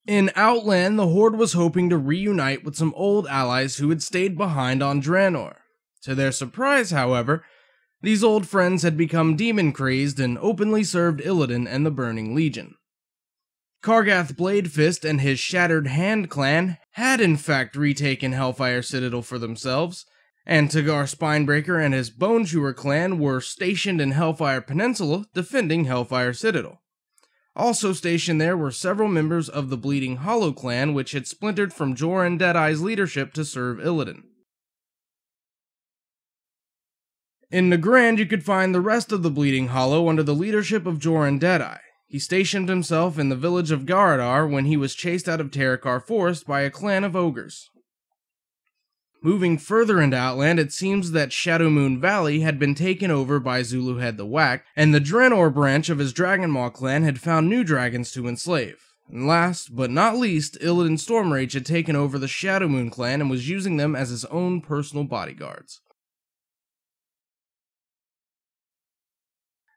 In Outland, the Horde was hoping to reunite with some old allies who had stayed behind on Draenor. To their surprise, however, these old friends had become demon-crazed and openly served Illidan and the Burning Legion. Kargath Bladefist and his Shattered Hand clan had in fact retaken Hellfire Citadel for themselves, and Tagar Spinebreaker and his Bonechewer Clan were stationed in Hellfire Peninsula defending Hellfire Citadel. Also stationed there were several members of the Bleeding Hollow clan, which had splintered from Jorin Deadeye's leadership to serve Illidan. In Nagrand, you could find the rest of the Bleeding Hollow under the leadership of Jorin Deadeye. He stationed himself in the village of Garadar when he was chased out of Terrokar Forest by a clan of Ogres. Moving further into Outland, it seems that Shadowmoon Valley had been taken over by Zuluhed the Whacked, and the Draenor branch of his Dragonmaw clan had found new dragons to enslave. And last, but not least, Illidan Stormrage had taken over the Shadowmoon Clan and was using them as his own personal bodyguards.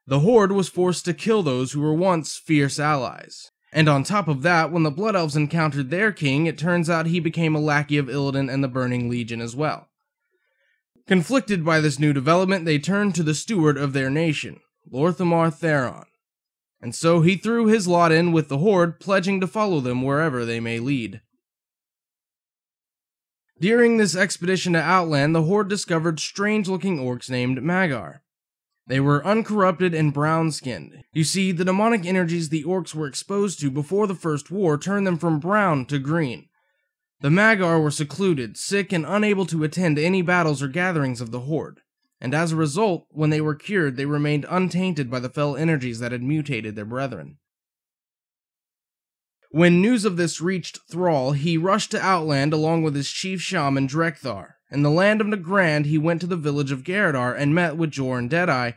The Horde was forced to kill those who were once fierce allies. And on top of that, when the Blood Elves encountered their king, it turns out he became a lackey of Illidan and the Burning Legion as well. Conflicted by this new development, they turned to the steward of their nation, Lor'themar Theron. And so he threw his lot in with the Horde, pledging to follow them wherever they may lead. During this expedition to Outland, the Horde discovered strange-looking orcs named Magar. They were uncorrupted and brown-skinned. You see, the demonic energies the orcs were exposed to before the First War turned them from brown to green. The Magar were secluded, sick, and unable to attend any battles or gatherings of the Horde, and as a result, when they were cured, they remained untainted by the fell energies that had mutated their brethren. When news of this reached Thrall, he rushed to Outland along with his chief shaman Drek'thar. In the land of Nagrand, he went to the village of Garadar and met with Jorin Deadeye,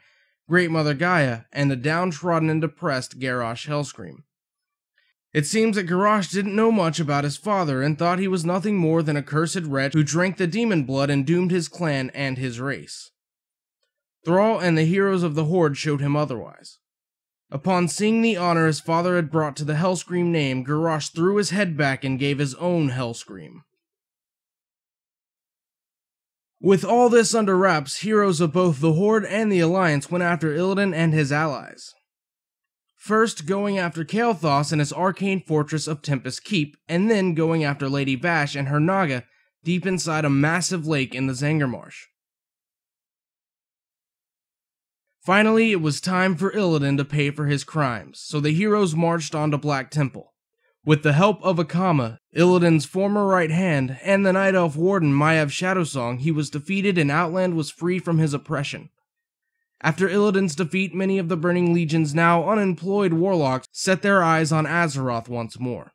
Great Mother Gaia, and the downtrodden and depressed Garrosh Hellscream. It seems that Garrosh didn't know much about his father and thought he was nothing more than a cursed wretch who drank the demon blood and doomed his clan and his race. Thrall and the heroes of the Horde showed him otherwise. Upon seeing the honor his father had brought to the Hellscream name, Garrosh threw his head back and gave his own Hellscream. With all this under wraps, heroes of both the Horde and the Alliance went after Illidan and his allies. First going after Kael'thas and his arcane fortress of Tempest Keep, and then going after Lady Vashj and her Naga deep inside a massive lake in the Zangarmarsh. Finally, it was time for Illidan to pay for his crimes, so the heroes marched on to Black Temple. With the help of Akama, Illidan's former right hand, and the Night Elf Warden Maiev Shadowsong, he was defeated and Outland was free from his oppression. After Illidan's defeat, many of the Burning Legion's now unemployed warlocks set their eyes on Azeroth once more.